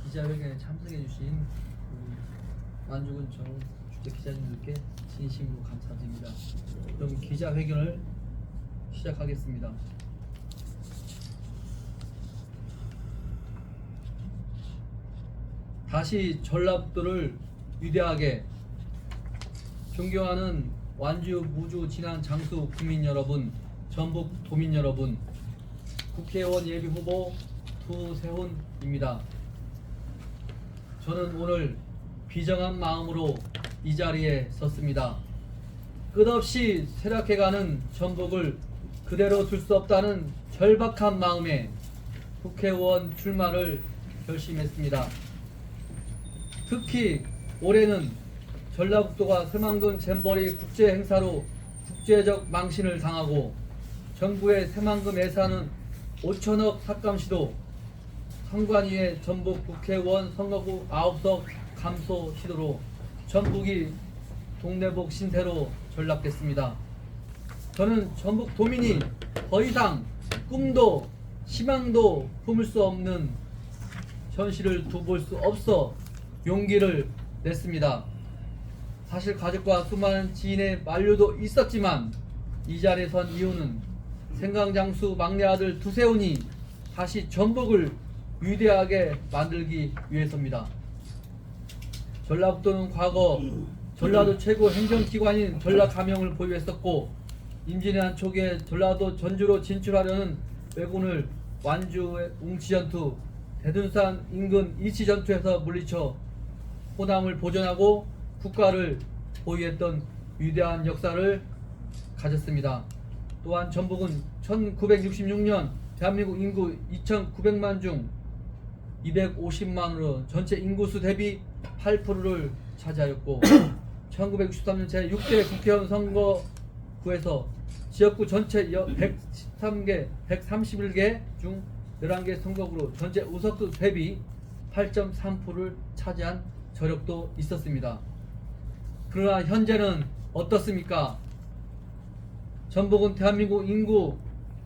기자회견에 참석해주신 완주군청 주재 기자님들께 진심으로 감사드립니다. 그럼 기자회견을 시작하겠습니다. 다시 전라북도를 위대하게 존경하는 완주 무주 진안 장수 국민 여러분, 전북 도민 여러분, 국회의원 예비 후보 투세훈입니다. 저는 오늘 비정한 마음으로 이 자리에 섰습니다. 끝없이 쇠락해가는 전북을 그대로 둘 수 없다는 절박한 마음에 국회의원 출마를 결심했습니다. 특히 올해는 전라북도가 새만금 잼버리 국제 행사로 국제적 망신을 당하고 정부의 새만금 예산은 5천억 삭감시도, 선관위의 전북 국회의원 선거구 9석 감소 시도로 전북이 동네복 신세로 전락됐습니다. 저는 전북 도민이 더 이상 꿈도 희망도 품을 수 없는 현실을 두볼 수 없어 용기를 냈습니다. 사실 가족과 수많은 지인의 만류도 있었지만 이 자리에 선 이유는 생강장수 막내 아들 투세훈이 다시 전북을 위대하게 만들기 위해서입니다. 전라북도는 과거 전라도 최고 행정기관인 전라감영을 보유했었고 임진왜란 초기에 전라도 전주로 진출하려는 왜군을 완주의 웅치전투, 대둔산 인근 이치전투에서 물리쳐 호남을 보존하고 국가를 보유했던 위대한 역사를 가졌습니다. 또한 전북은 1966년 대한민국 인구 2,900만 중 250만으로 전체 인구수 대비 8%를 차지하였고 1963년 제6대 국회의원 선거구에서 지역구 전체 131개 중 11개 선거구로 전체 의석수 대비 8.3%를 차지한 저력도 있었습니다. 그러나 현재는 어떻습니까? 전북은 대한민국 인구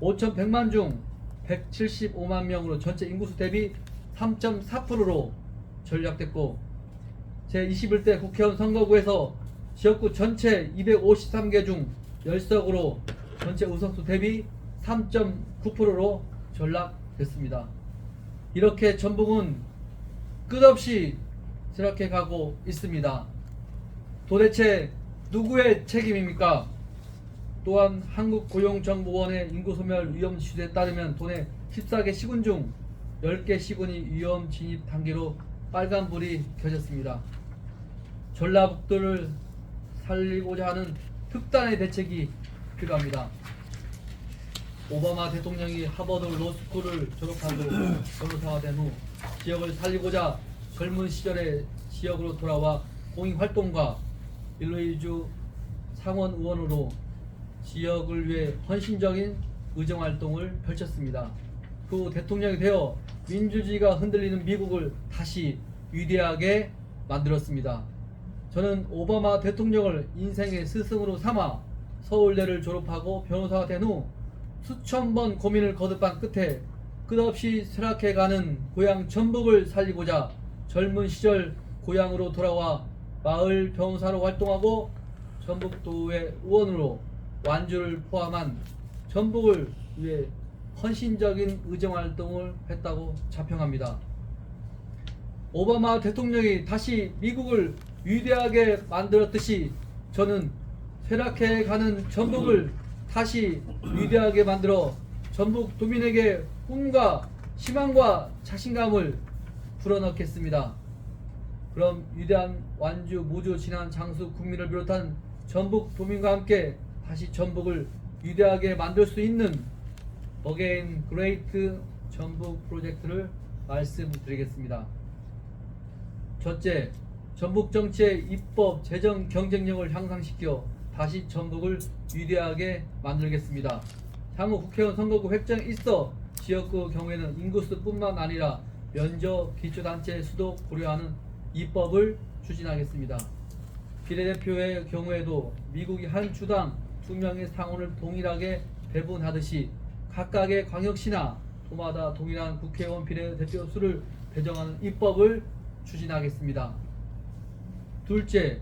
5,100만 중 175만 명으로 전체 인구수 대비 3.4%로 전락됐고 제21대 국회의원 선거구에서 지역구 전체 253개 중 10석으로 전체 의석수 대비 3.9%로 전락됐습니다. 이렇게 전북은 끝없이 쇠락해 가고 있습니다. 도대체 누구의 책임입니까? 또한 한국고용정보원의 인구소멸 위험 지수에 따르면 도내 14개 시군 중 10개 시군이 위험 진입 단계로 빨간불이 켜졌습니다. 전라북도를 살리고자 하는 특단의 대책이 필요합니다. 오바마 대통령이 하버드 로스쿨을 졸업하고 변호사가 된 후 지역을 살리고자 젊은 시절에 지역으로 돌아와 공익활동과 일루이주 상원 의원으로 지역을 위해 헌신적인 의정활동을 펼쳤습니다. 그 후 대통령이 되어 민주주의가 흔들리는 미국을 다시 위대하게 만들었습니다. 저는 오바마 대통령을 인생의 스승으로 삼아 서울대를 졸업하고 변호사가 된 후 수천 번 고민을 거듭한 끝에 끝없이 쇠락해가는 고향 전북을 살리고자 젊은 시절 고향으로 돌아와 마을 변호사로 활동하고 전북도의 의원으로 완주를 포함한 전북을 위해 헌신적인 의정활동을 했다고 자평합니다. 오바마 대통령이 다시 미국을 위대하게 만들었듯이 저는 쇠락해가는 전북을 다시 위대하게 만들어 전북 도민에게 꿈과 희망과 자신감을 불어넣겠습니다. 그럼 위대한 완주 무주 진안 장수 국민을 비롯한 전북 도민과 함께 다시 전북을 위대하게 만들 수 있는 어게인 그레이트 전북 프로젝트를 말씀드리겠습니다. 첫째, 전북 정치의 입법 재정 경쟁력을 향상시켜 다시 전북을 위대하게 만들겠습니다. 향후 국회의원 선거구 획정에 있어 지역구 경우에는 인구수뿐만 아니라 면적 기초단체 수도 고려하는 입법을 추진하겠습니다. 비례대표의 경우에도 미국이 한 주당 2명의 상원을 동일하게 배분하듯이 각각의 광역시나 도마다 동일한 국회의원 비례대표 수를 배정하는 입법을 추진하겠습니다. 둘째,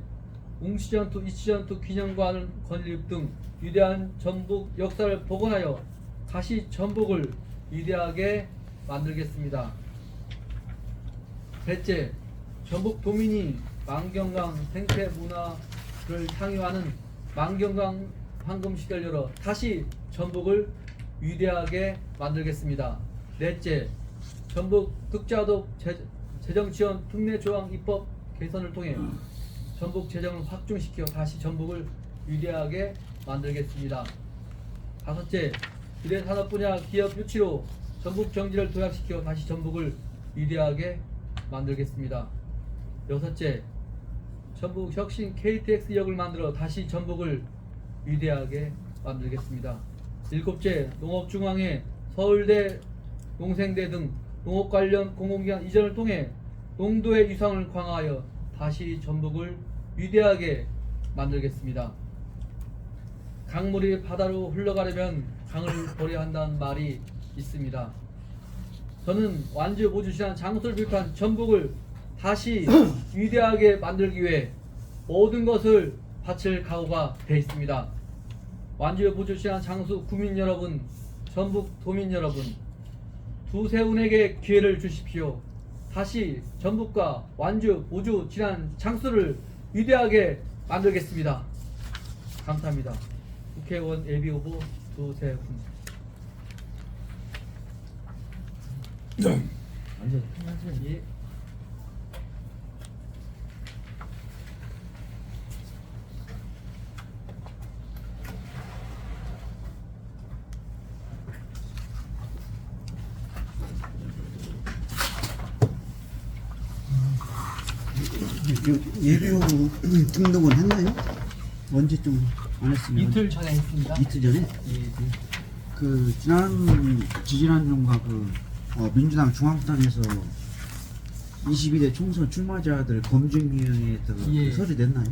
웅시전투, 이시전투 기념관 건립 등 위대한 전북 역사를 복원하여 다시 전북을 위대하게 만들겠습니다. 셋째, 전북 도민이 만경강 생태 문화를 향유하는 만경강 황금시대를 열어 다시 전북을 위대하게 만들겠습니다. 넷째, 전북 흑자독 재정지원 특례조항 입법 개선을 통해 전북 재정을 확충시켜 다시 전북을 위대하게 만들겠습니다. 다섯째, 비례산업 분야 기업 유치로 전북 경제를 도약시켜 다시 전북을 위대하게 만들겠습니다. 여섯째, 전북 혁신 KTX역을 만들어 다시 전북을 위대하게 만들겠습니다. 일곱째, 농업중앙회, 서울대, 농생대 등 농업 관련 공공기관 이전을 통해 농도의 위상을 강화하여 다시 전북을 위대하게 만들겠습니다. 강물이 바다로 흘러가려면 강을 버려야 한다는 말이 있습니다. 저는 완주 보주시한 장소를 비롯한 전북을 다시 위대하게 만들기 위해 모든 것을 바칠 각오가 되어 있습니다. 완주 보주시한 장수 구민 여러분, 전북 도민 여러분, 두세운에게 기회를 주십시오. 다시 전북과 완주, 보주, 진안, 장수를 위대하게 만들겠습니다. 감사합니다. 국회의원 예비후보 두세훈. 앉아서 편하세요. 예. 예비후보 등록은 했나요? 언제쯤 안 했으면? 이틀 전에 했습니다. 이틀 전에? 예. 그 지지난주인가 민주당 중앙당에서 22대 총선 출마자들 검증위원회에서 예. 서류 냈나요?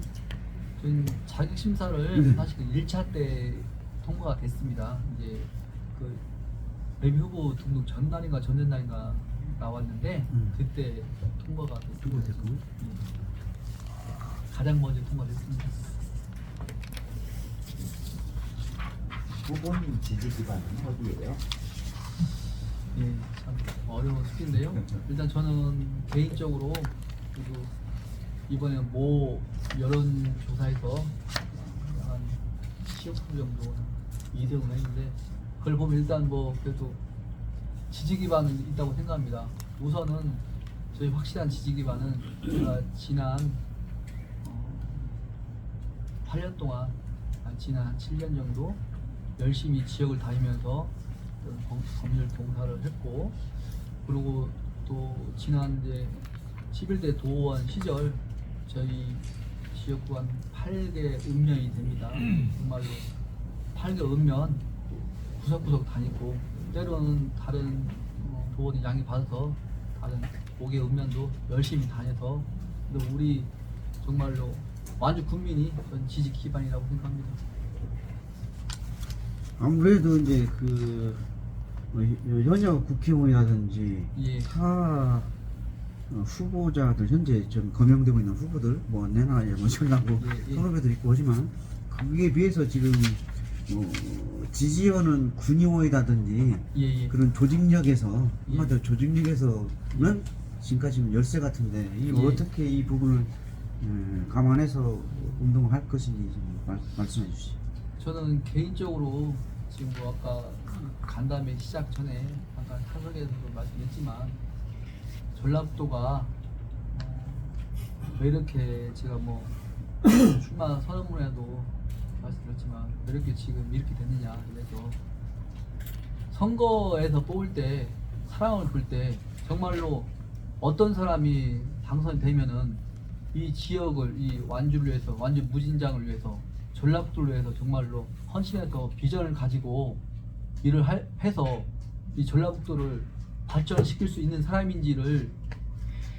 저는 자격 심사를 네. 사실 1차 때 통과가 됐습니다. 이제 그 예비 후보 등록 전날인가 전전날인가 나왔는데 그때 통과가 됐습니다. 됐고. 예. 가장 먼저 통과됐습니다. 후보님 지지 기반은 어디예요? 예, 참 어려운 숙제인데요. 일단 저는 개인적으로 그리고 이번에 모 여론조사에서 한 10% 정도 이득을 했는데 그걸 보면 일단 뭐 그래도 지지 기반은 있다고 생각합니다. 우선은 저희 확실한 지지 기반은 제가 지난 8년 동안 지난 7년 정도 열심히 지역을 다니면서 법률 봉사를 했고, 그리고 또 지난 이제 11대 도의원 시절 저희 지역구 한 8개 읍면이 됩니다. 정말로 8개 읍면 구석구석 다니고 때로는 다른 도의원이 양해 받아서 다른 5개 읍면도 열심히 다녀서 우리 정말로 완주 국민이 전 지지 기반이라고 생각합니다. 아무래도 이제 현역 국회의원이라든지 예. 타 후보자들 현재 좀 거명되고 있는 후보들 뭐 내나에 뭐 전라고 예. 선후배들 있고 하지만 그에 비해서 지금 지지원은 군의원이라든지 예. 그런 조직력에서 예. 한마디로 조직력에서는 지금까지 열세 같은데 이 예. 어떻게 이 부분을 감안해서 운동을 할 것인지 좀 말씀해 주시죠. 저는 개인적으로 지금 뭐 아까 간담회 시작 전에 아까 사석에서도 말씀했지만 전라북도가 왜 이렇게 제가 뭐 출마 선언문에도 말씀드렸지만 왜 이렇게 지금 이렇게 됐느냐, 그래서 선거에서 뽑을 때 사람을 볼 때 정말로 어떤 사람이 당선이 되면은 이 지역을, 이 완주를 위해서, 완주 무진장을 위해서, 전라북도를 위해서 정말로 헌신해서 비전을 가지고 일을 해서 이 전라북도를 발전시킬 수 있는 사람인지를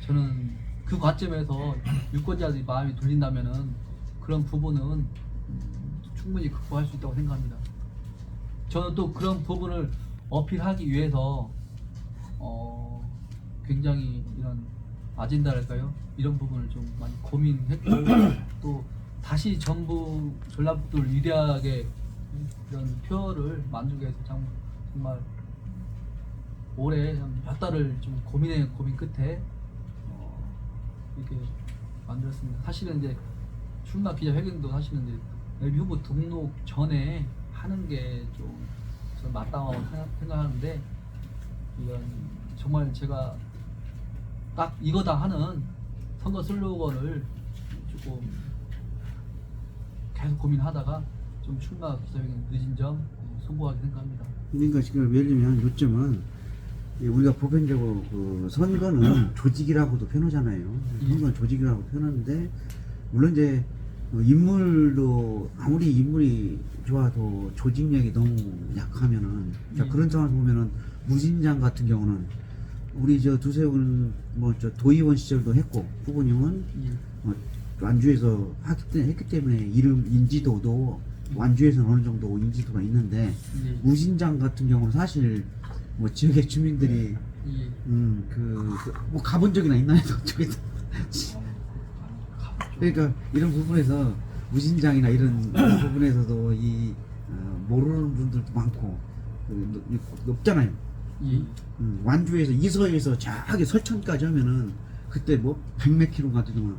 저는 그 관점에서 유권자들이 마음이 돌린다면은 그런 부분은 충분히 극복할 수 있다고 생각합니다. 저는 또 그런 부분을 어필하기 위해서 굉장히 이런 아젠다랄까요? 이런 부분을 좀 많이 고민했고 또 다시 전부 전라북도를 위대하게 이런 표어를 만들기 위해서 정말 올해 몇 달을 좀 고민 끝에 이렇게 만들었습니다. 사실은 이제 출마 기자회견도 사실은 이제 예비 후보 등록 전에 하는 게 좀 저는 마땅하다고 생각하는데 이건 정말 제가 딱 이거다 하는 선거 슬로건을 조금 계속 고민하다가 좀 출마 기자회견 늦은 점 송구하게 생각합니다. 그러니까 지금 예를 들면 요점은 우리가 보편적으로 그 선거는 조직이라고도 표현하잖아요. 선거는 조직이라고 표현하는데 물론 이제 인물도 아무리 인물이 좋아도 조직력이 너무 약하면은 자, 그런 상황을 보면은 무진장 같은 경우는 우리 저 두세훈 뭐 저 도의원 시절도 했고 후보님은 완주에서 했기 때문에 이름 인지도도 완주에서는 어느 정도 인지도가 있는데 무진장 같은 경우는 사실 뭐 지역의 주민들이 뭐 가본 적이나 있나요? 어떻게 그러니까 이런 부분에서 무진장이나 이런 부분에서도 이 모르는 분들도 많고 높잖아요. 완주에서 이서에서 저기 설천까지 하면은 그때 뭐 100몇 킬로 가더니만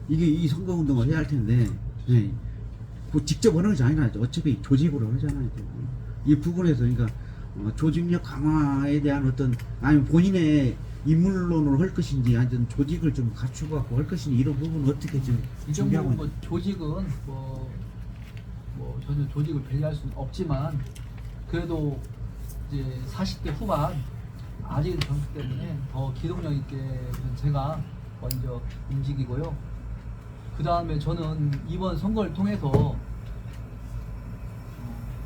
이게 이 선거운동을 해야 할 텐데 뭐 직접 하는 것이 아니라 어차피 조직으로 하잖아요. 이 부분에서 그러니까 조직력 강화에 대한 어떤 아니면 본인의 인물론으로 할 것인지 아니면 조직을 좀 갖추고 갖고 할 것인지 이런 부분은 어떻게 좀 이 정도 준비하고 뭐 조직은 뭐 전혀 조직을 배제할 수는 없지만 그래도 이제 40대 후반 아직은 젊기 때문에 더 기동력 있게 제가 먼저 움직이고요. 그 다음에 저는 이번 선거를 통해서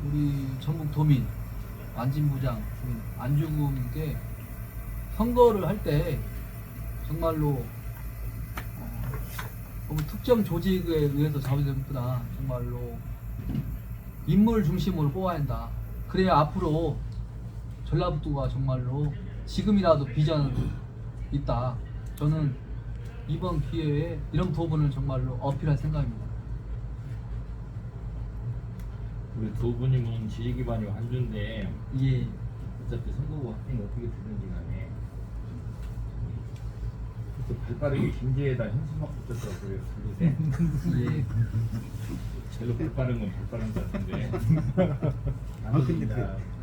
우리 전국 도민 안진부장 안주구님께 선거를 할 때 정말로 너무 특정 조직에 의해서 좌우되는구나. 정말로 인물 중심으로 뽑아야 한다. 그래야 앞으로 전라북도가 정말로 지금이라도 비전 있다. 저는 이번 기회에 이런 부분을 정말로 어필할 생각입니다. 우리 도부님은 지지 기반이 완주인데 예. 어차피 선거구 확정이 어떻게 되든지 간에 또 발빠르게 김제에다 현수막 붙였다고 그래요. 예. 제일 발빠른 건 발빠른 것 같은데 근데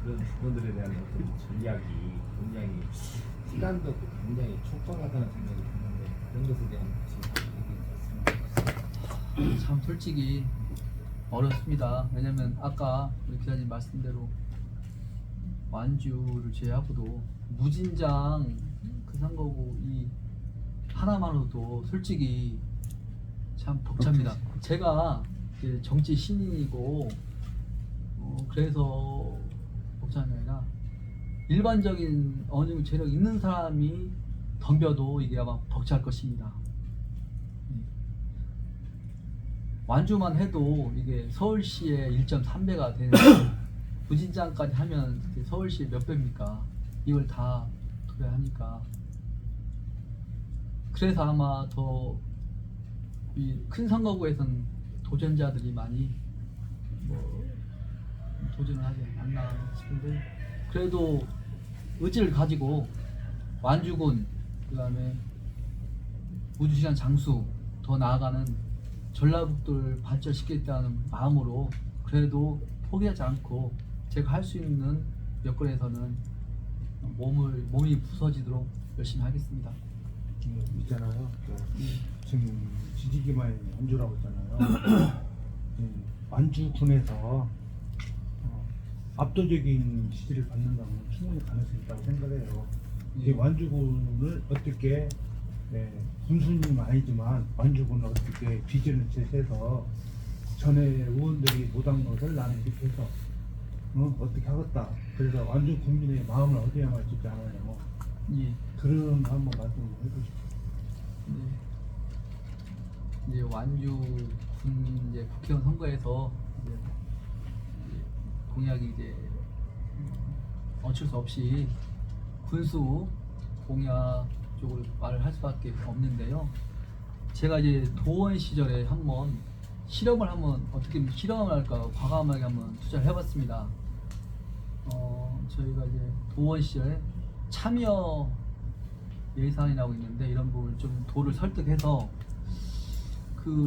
그런 부분들에 대한 어떤 전략이 굉장히 시간도 없고 굉장히 촉박하다는 생각이 드는데 그런 것에 대한 얘기 참 솔직히 어렵습니다. 왜냐면 아까 우리 기자님 말씀대로 완주를 제외하고도 무진장 그 선거구 이 하나만으로도 솔직히 참 벅찹니다. 제가 이제 정치 신인이고 그래서 벅찬 게 아니라 일반적인 어느 정도 재력 있는 사람이 덤벼도 이게 아마 벅찰 것입니다. 완주만 해도 이게 서울시의 1.3배가 되는 무진장까지 하면 서울시 몇 배입니까? 이걸 다 도배하니까 그래서 아마 더 이 큰 선거구에선 도전자들이 많이 뭐 도전을 하지 않나 싶은데 그래도 의지를 가지고 완주군 그다음에 우주시장 장수 더 나아가는 전라북도를 발전시키겠다는 마음으로 그래도 포기하지 않고 제가 할 수 있는 여건에서는 몸이 부서지도록 열심히 하겠습니다. 있잖아요. 지금 지지 기반이 완주라고 했잖아요. 완주군에서 압도적인 지지를 받는다면 충분히 가능성이 있다고 생각해요. 이 완주군을 어떻게 군수님은 아니지만 완주군을 어떻게 비전을 제시해서 전에 의원들이 못한 것을 나는 이렇게 해서 어떻게 하겠다. 그래서 완주 국민의 마음을 얻어야만 쉽지 않아요. 예. 그런 거 한번 말씀을 해주시죠. 네. 이제 완주군 이제 국회의원 선거에서 이제 공약이 이제 어쩔 수 없이 군수 공약 쪽으로 말을 할 수밖에 없는데요. 제가 이제 도원 시절에 한번 실험을 어떻게 실험을 할까 과감하게 한번 투자를 해봤습니다. 저희가 이제 도원 시절에 참여 예산이라고 있는데 이런 부분을 좀 도를 설득해서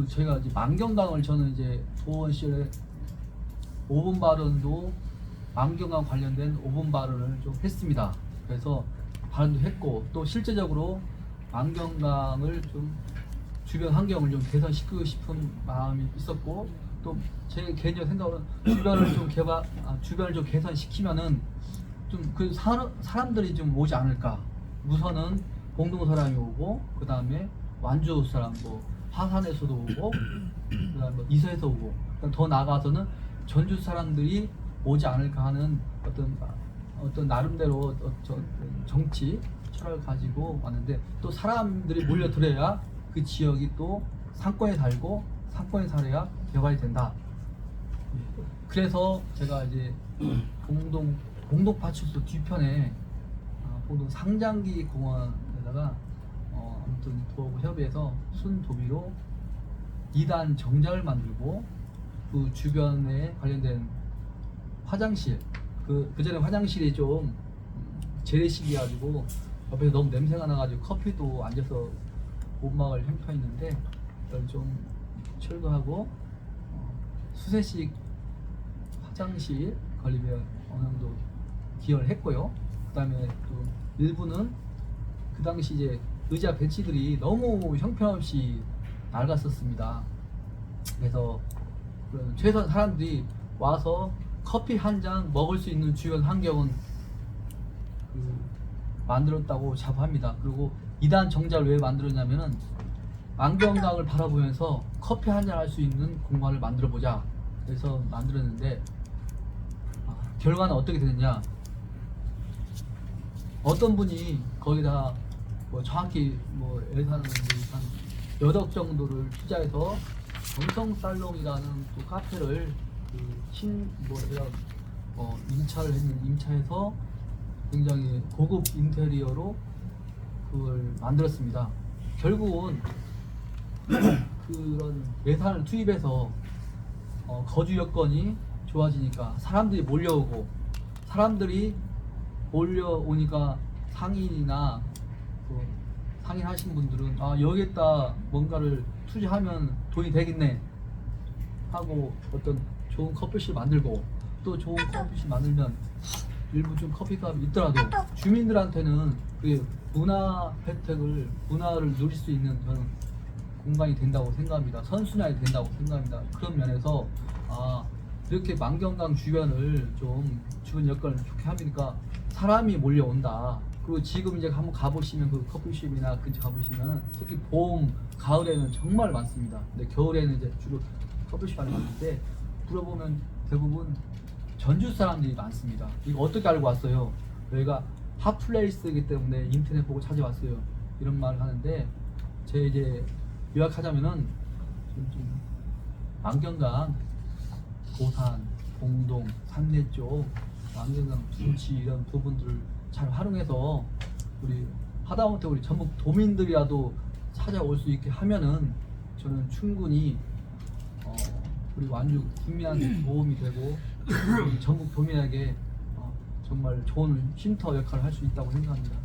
저희가 이제 만경강을 저는 이제 도원 시절에 5분 발언도 만경강 관련된 5분 발언을 좀 했습니다. 그래서 발언도 했고 또 실제적으로 만경강을 좀 주변 환경을 좀 개선시키고 싶은 마음이 있었고 또 제 개인적 생각으로는 주변을 좀 개선시키면은 좀 그 사람들이 좀 오지 않을까. 우선은 공동 사람이 오고 그 다음에 완주 사람 뭐 화산에서도 오고 그다음에 뭐 이서에서 오고 더 나아가서는 전주 사람들이 오지 않을까 하는 어떤 나름대로 정치 철학을 가지고 왔는데 또 사람들이 몰려들어야 그 지역이 또 상권에 살고 상권에 살아야 개발이 된다. 그래서 제가 이제 공동 파출소 뒤편에 공동 상장기 공원에다가 아무튼 도하고 협의해서 순도비로 2단 정자를 만들고 그 주변에 관련된 화장실 그 전에 화장실이 좀 재래식이가지고 옆에서 너무 냄새가 나가지고 커피도 앉아서 못 막을 형편인데 이걸 좀 철거하고 수세식 화장실 건립에 어느 정도 기여를 했고요. 그다음에 또 일부는 그 당시 이제 의자 벤치들이 너무 형편없이 낡았었습니다. 그래서 최소한 사람들이 와서 커피 한 잔 먹을 수 있는 주변 환경은 만들었다고 자부합니다. 그리고 2단 정자를 왜 만들었냐면은 만경강을 바라보면서 커피 한 잔 할 수 있는 공간을 만들어 보자. 그래서 만들었는데 결과는 어떻게 됐냐? 어떤 분이 거기다 뭐 정확히 뭐 예산은 한 8억 정도를 투자해서 정성살롱이라는 또 카페를 임차를 했는데 임차해서 굉장히 고급 인테리어로 그걸 만들었습니다. 결국은 그런 예산을 투입해서 거주 여건이 좋아지니까 사람들이 몰려오고 사람들이 몰려오니까 상인이나 상인하신 분들은 여기에다 뭔가를 투자하면 돈이 되겠네 하고 어떤 좋은 커피숍 만들고 또 좋은 커피숍 만들면 일부 좀 커피값이 있더라도 주민들한테는 그 문화를 누릴 수 있는 저는 공간이 된다고 생각합니다. 선순환이 된다고 생각합니다. 그런 면에서 이렇게 만경강 주변을 좀 주변 여건을 좋게 하니까 사람이 몰려온다. 그리고 지금 이제 한번 가보시면 그 커피숍이나 근처 가보시면 특히 봄, 가을에는 정말 많습니다. 근데 겨울에는 이제 주로 커피숍 안에 갔는데 물어보면 대부분 전주 사람들이 많습니다. 이거 어떻게 알고 왔어요? 여기가 핫플레이스이기 때문에 인터넷 보고 찾아왔어요. 이런 말을 하는데 제 이제 요약하자면은 좀 만경강, 고산, 공동, 산내 쪽 만경강 둔치 이런 부분들을 잘 활용해서 우리 하다못해 우리 전북 도민들이라도 찾아올 수 있게 하면은 저는 충분히 우리 완주 국민한테 도움이 되고 우리 전북 도민에게 정말 좋은 쉼터 역할을 할 수 있다고 생각합니다.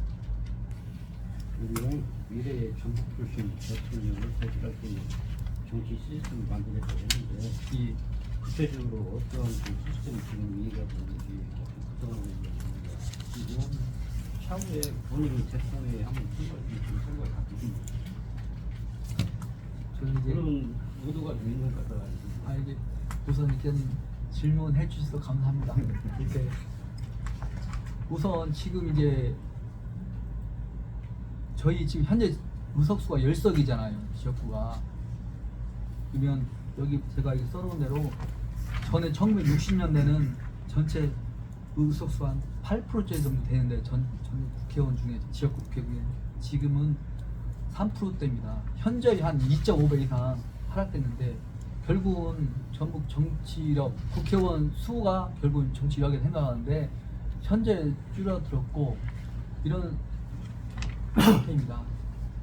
우리는 미래의 전북 출신 대통령을 배출할 수 있는 정치 시스템을 만들겠다고 했는데 이 구체적으로 어떤 그 시스템이 지금 이해가 되는지 구성하고 있는지 그리고 차후에 본인이 대통령에 한번 선거에 바뀌신 저는 이제 그런 의도가 좀 있는 것 같아요. 이제 우선 이렇게 질문해 주셔서 감사합니다. 이렇게 우선 지금 이제 저희 지금 현재 의석수가 10석이잖아요. 지역구가. 그러면 여기 제가 이렇게 써놓은 대로 전에 1960년대는 전체 의석수 한 8% 정도 되는데 전국 국회의원 중에 지역구 국회의원 지금은 3%대입니다. 현저히 한 2.5배 이상 하락됐는데 결국은 전국 정치력 국회의원 수가 결국은 정치력에 생각하는데 현재 줄어들었고 이런 상태입니다.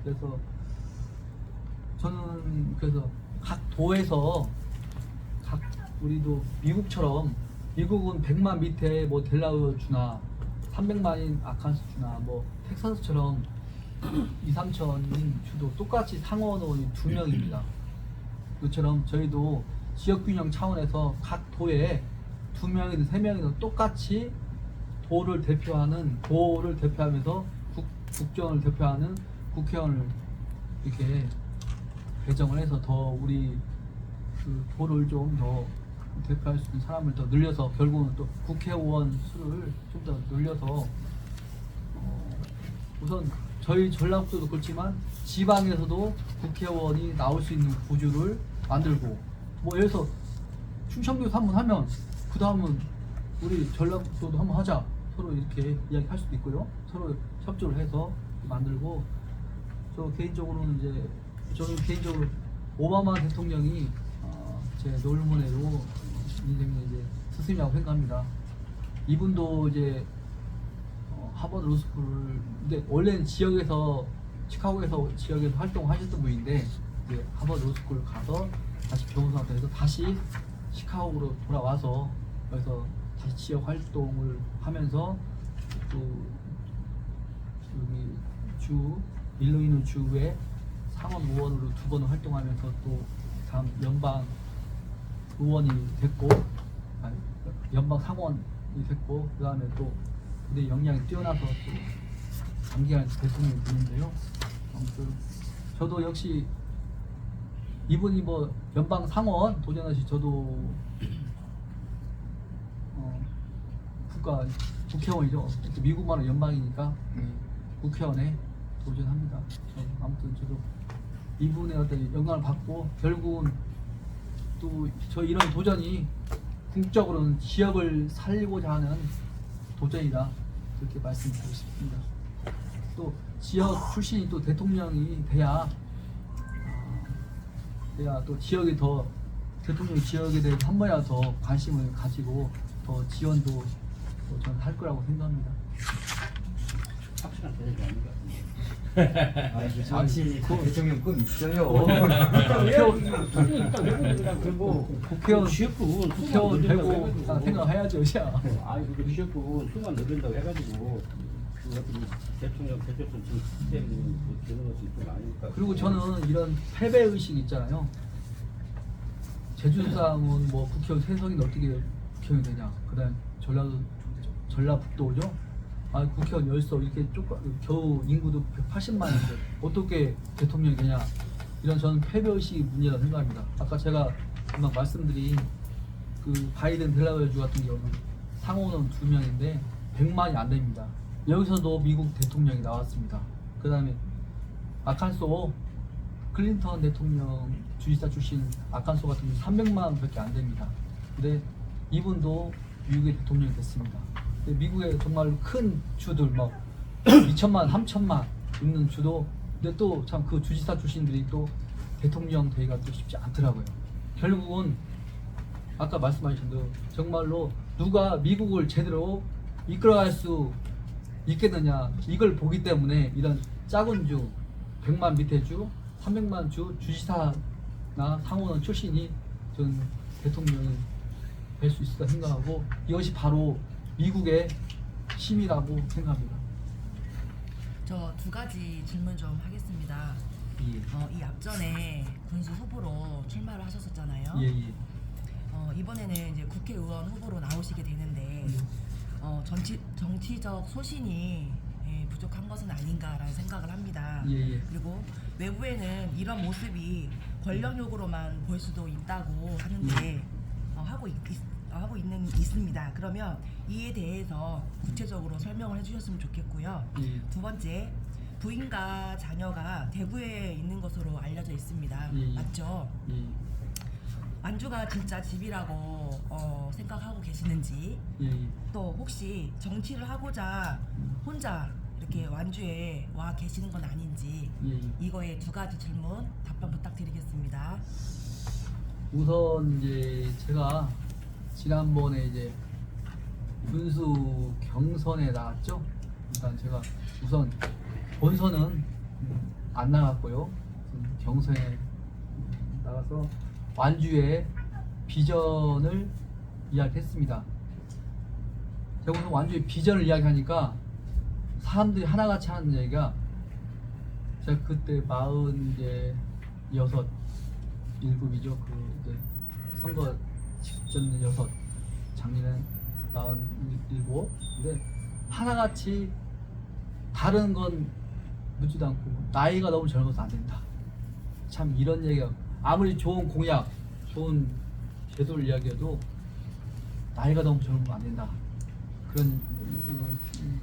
그래서 저는 그래서 각 도에서 각 우리도 미국처럼 미국은 100만 밑에 뭐 델라웨어 주나 300만인 아칸스 주나 뭐 텍사스처럼 2, 3천인 주도 똑같이 상원의원이 2명입니다. 그처럼 저희도 지역균형 차원에서 각 도에 2명이든 3명이든 똑같이 도를 대표하면서 국정을 대표하는 국회의원을 이렇게 배정을 해서 더 우리 그 도를 좀 더 대표할 수 있는 사람을 더 늘려서 결국은 또 국회의원 수를 좀 더 늘려서 우선 저희 전라북도도 그렇지만 지방에서도 국회의원이 나올 수 있는 구조를 만들고 뭐 예를 들어서 충청도에서 한번 하면 그 다음은 우리 전라북도도 한번 하자 서로 이렇게 이야기할 수도 있고요. 서로 협조를 해서 만들고 저 개인적으로는 이제 저는 개인적으로 오바마 대통령이 제 롤모델로 인생의 이제 스승이라고 생각합니다. 이분도 이제 하버드 로스쿨을 근데 원래는 지역에서 시카고에서 지역에서 활동하셨던 분인데 이제 하버드 로스쿨 가서 다시 교수가 돼서 다시 시카고로 돌아와서 그래서 다시 지역 활동을 하면서 또 여기 주 일리노이 주의 상원 의원으로 2번을 활동하면서 또 다음 연방 의원이 됐고 아니, 연방 상원이 됐고 그 다음에 또 그때 역량이 뛰어나서 또 장기간 대통령이 되는데요. 아무튼 저도 역시 이분이 뭐 연방 상원 도전하시 저도 국회의원이죠. 미국만은 연방이니까 국회의원에 도전합니다. 아무튼 저도 이분의 어떤 영광을 받고 결국은 또 저 이런 도전이 궁극적으로는 지역을 살리고자 하는 도전이다 그렇게 말씀드리고 싶습니다. 또 지역 출신이 또 대통령이 돼야 또 지역이 더 대통령 지역에 대해서 한 번이라도 더 관심을 가지고 더 지원도 저는 할 거라고 생각합니다. 확실한 대답이 아닌 것 같은데. 당신이 대통령 꿈 있어요. 국회의원 지역구 국회의원 되고 생각해야죠, 자. 아니 그게 지역구 수만 늘린다고 해가지고 그 어떤 대통령 대표성 시스템이 되는 것이 좀 아니니까. 그리고 저는 이런 패배 의식 있잖아요. 제주 사람은 뭐 국회의원 세석인데 어떻게 국회의원이 되냐. 그다음 전라북도죠. 아 국회의원 10석 이렇게 겨우 인구도 180만인데 어떻게 대통령이 되냐. 이런 저는 패배 의식이 문제라고 생각합니다. 아까 제가 금방 말씀드린 그 바이든 델라웨어주 같은 경우는 상원은 2명인데 100만이 안 됩니다. 여기서도 미국 대통령이 나왔습니다. 그 다음에 아칸소 클린턴 대통령 주지사 출신 아칸소 같은 경우 300만밖에 안 됩니다. 근데 이분도 미국의 대통령이 됐습니다. 근데 미국의 정말 큰 주들 뭐 2천만, 3천만 있는 주도 근데 또 참 그 주지사 출신들이 또 대통령 되기가 또 쉽지 않더라고요. 결국은 아까 말씀하신 대로 정말로 누가 미국을 제대로 이끌어갈 수 있겠느냐 이걸 보기 때문에 이런 작은 주 100만 밑에 주 300만 주 주지사나 상원은 출신이 전 대통령이 될 수 있을까 생각하고 이것이 바로 미국의 힘이라고 생각합니다. 저 2가지 질문 좀 하겠습니다. 예. 이 앞전에 군수 후보로 출마를 하셨었잖아요. 예. 이번에는 이제 국회의원 후보로 나오시게 되는데 정치적 소신이 부족한 것은 아닌가라는 생각을 합니다. 예. 그리고 외부에는 이런 모습이 권력 욕으로만 볼 수도 있다고 하는데 하고 있습니다. 그러면 이에 대해서 구체적으로 설명을 해주셨으면 좋겠고요. 예. 2번째, 부인과 자녀가 대구에 있는 것으로 알려져 있습니다. 예. 맞죠? 예. 완주가 진짜 집이라고 생각하고 계시는지, 예. 또 혹시 정치를 하고자 혼자 이렇게 완주에 와 계시는 건 아닌지, 예. 이거에 2가지 질문 답변 부탁드리겠습니다. 우선 이제 제가 지난번에 이제 군수 경선에 나왔죠. 일단 제가 우선 본선은 안 나갔고요. 경선에 나가서 완주의 비전을 이야기했습니다. 제가 오늘 완주의 비전을 이야기하니까 사람들이 하나같이 하는 얘기가, 제가 그때 46, 7이죠. 그 이제 선거 직전 6, 작년에 47. 근데 하나같이 다른 건 묻지도 않고 나이가 너무 젊어서 안 된다. 참 이런 얘기가, 아무리 좋은 공약, 좋은 제도를 이야기해도 나이가 너무 젊으면 안 된다. 그런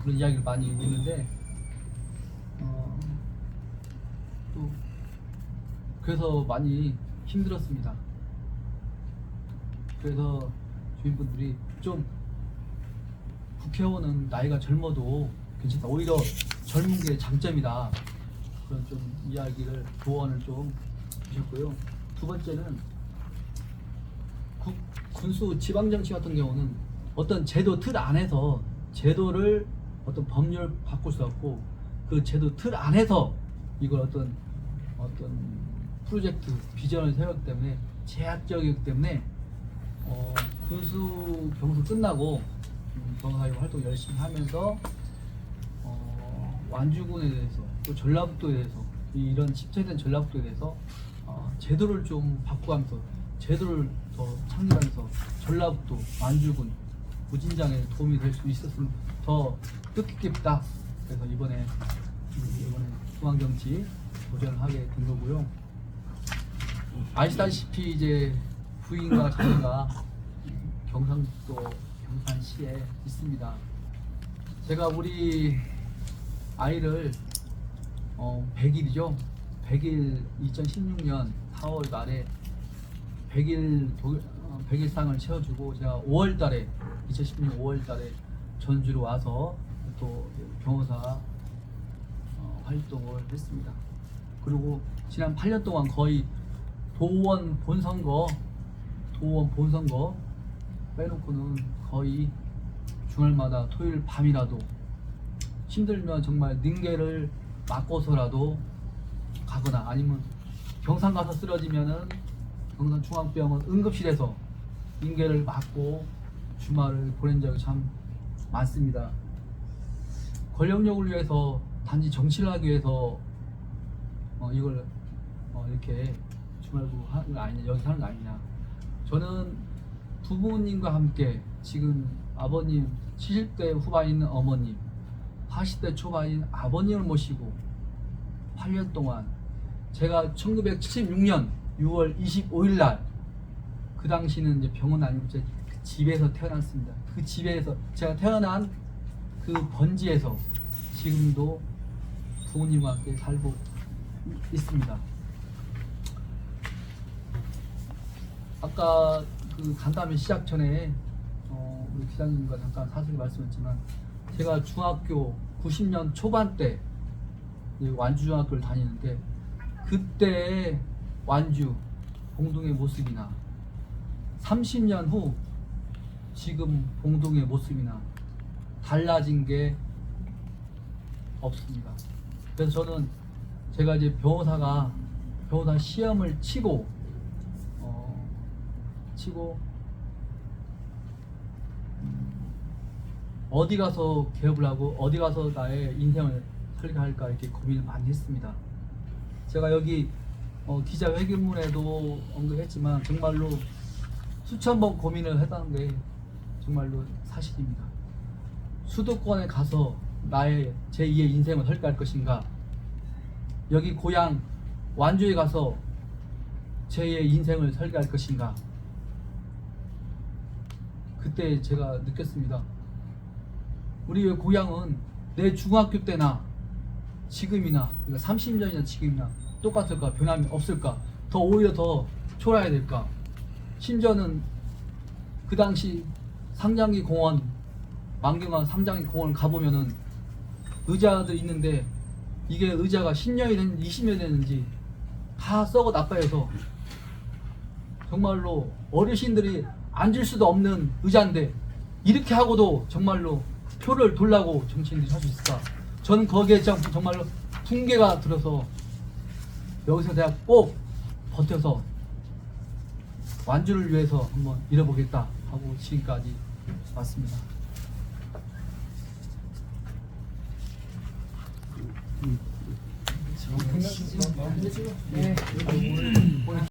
이야기를 많이 있는데, 또 그래서 많이 힘들었습니다. 그래서 주민분들이 좀 국회의원은 나이가 젊어도 괜찮다. 오히려 젊은 게 장점이다. 그런 좀 이야기를, 조언을 좀 주셨고요. 두 번째는 군수 지방정치 같은 경우는 어떤 제도 틀 안에서 제도를 어떤 법률 바꿀 수 없고, 그 제도 틀 안에서 이걸 어떤 프로젝트 비전을 세웠기 때문에 제약적이기 때문에 군수 경수 끝나고 경사의 활동 열심히 하면서 완주군에 대해서, 또 전라북도에 대해서, 이런 집체된 전라북도에 대해서 제도를 좀 바꾸면서, 제도를 더 창립하면서 전라북도, 완주군, 무진장에 도움이 될 수 있었으면 더 뜻깊다. 그래서 이번에 중앙정치 도전을 하게 된 거고요. 아시다시피 이제 부인과 자녀가 경상도 경산시에 있습니다. 제가 우리 아이를 100일이죠. 100일 2016년 4월 말에 100일상을 채워주고, 제가 5월 달에 2016년 5월 달에 전주로 와서 또 변호사 활동을 했습니다. 그리고 지난 8년 동안 거의 도원 본선거 빼놓고는 거의 주말마다 토요일 밤이라도 힘들면 정말 닝게를 맞고서라도 가거나, 아니면 경상 가서 쓰러지면은 경산중앙병원 응급실에서 닝게를 맞고 주말을 보낸 적이 참 많습니다. 권력욕을 위해서, 단지 정치를 하기 위해서 이걸 이렇게 주말고 하는 거 아니냐, 여기 사는 거 아니냐. 저는 부모님과 함께, 지금 아버님 70대 후반에 있는 어머님, 40대 초반인 아버님을 모시고 8년 동안, 제가 1976년 6월 25일 날, 그 당시는 이제 병원 아니고 제 집에서 태어났습니다. 그 집에서, 제가 태어난 그 번지에서 지금도 부모님과 함께 살고 있습니다. 아까 그 간담회 시작 전에 우리 기자님과 잠깐 사소리 말씀했지만, 제가 중학교 90년 초반 때 완주중학교를 다니는데, 그때 완주 봉동의 모습이나 30년 후 지금 봉동의 모습이나 달라진 게 없습니다. 그래서 저는, 제가 이제 변호사 시험을 치고 어디 가서 개업을 하고 어디 가서 나의 인생을 설계할까, 이렇게 고민을 많이 했습니다. 제가 여기 기자회견문에도 언급했지만, 정말로 수천 번 고민을 했다는 게 정말로 사실입니다. 수도권에 가서 나의 제2의 인생을 설계할 것인가, 여기 고향 완주에 가서 제2의 인생을 설계할 것인가. 그때 제가 느꼈습니다. 우리의 고향은 내 중학교 때나 지금이나, 그러니까 30년이나 지금이나 똑같을까, 변함이 없을까, 더 오히려 더 초라해야 될까. 심지어는 그 당시 상장기 공원, 만경강 상장기 공원 가보면은 의자들이 있는데, 이게 의자가 10년이 됐는지 20년이 됐는지 다 썩어 나빠해서, 정말로 어르신들이 앉을 수도 없는 의자인데, 이렇게 하고도 정말로 표를 돌라고 정치인들이 할 수 있을까. 저는 거기에 정말로 붕괴가 들어서 여기서 내가 꼭 버텨서 완주를 위해서 한번 이뤄보겠다 하고 지금까지 왔습니다. 네.